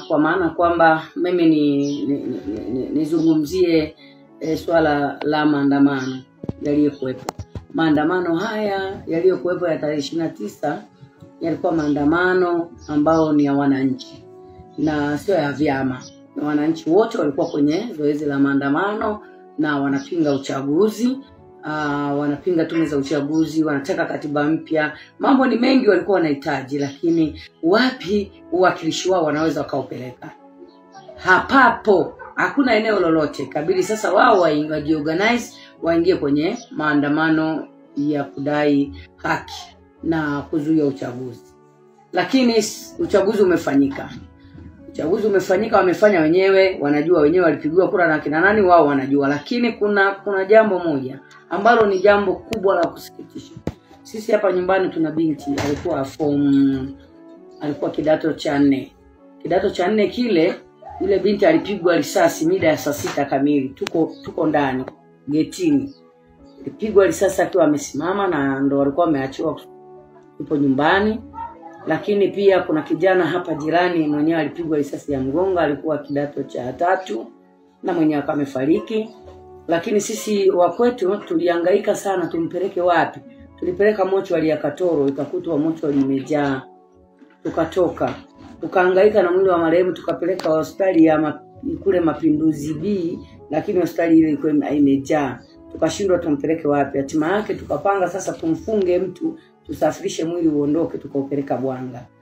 kwa maana kwamba mimi nizungumzie swala la maandamano yaliyokuwepo. Maandamano haya yaliyokuwepo ya tarehe 29 yalikuwa maandamano ambao ni ya wananchi na sio ya vyama. Na wananchi wote walikuwa kwenye zoezi la maandamano na wanapinga uchaguzi, wanapinga tume za uchaguzi, wanataka katiba mpya. Mambo ni mengi walikuwa wanahitaji, lakini wapi uwakilishi wao wanaweza wakaupeleka? Hapapo, hakuna eneo lolote. Kabili sasa wao wajiorganize, waingie kwenye maandamano ya kudai haki na kuzuia uchaguzi. Lakini uchaguzi umefanyika. Uchaguzi umefanyika, wamefanya wenyewe, wanajua wenyewe walipigiwa kura na kina nani, wao wanajua. Lakini kuna jambo moja ambalo ni jambo kubwa la kusikitisha. Sisi hapa nyumbani tuna binti alikuwa kidato cha 4. Kidato cha 4 kile, yule binti alipigwa risasi mida ya saa 6 kamili. Tuko ndani getini. Alipigwa risasi akiwa amesimama na ndo walikuwa wameachiwa yupo nyumbani. Lakini pia kuna kijana hapa jirani mwenyewe alipigwa risasi ya mgongo, alikuwa kidato cha 3 na mwenyewe akafariki. Lakini sisi wa kwetu tulihangaika sana tumpeleke wapi? Tulipeleka mochwari ya Katoro, ikakutwa mochwari imejaa. Tukatoka, tukahangaika na mwili wa marehemu tukapeleka hospitali ya kule Mapinduzi B, lakini hospitali ile ilikuwa imejaa. Tukashindwa tumpeleke wapi. Hatima yake tukapanga sasa tumfunge mtu, tusafirishe mwili uondoke tukaupeleka Bwanga.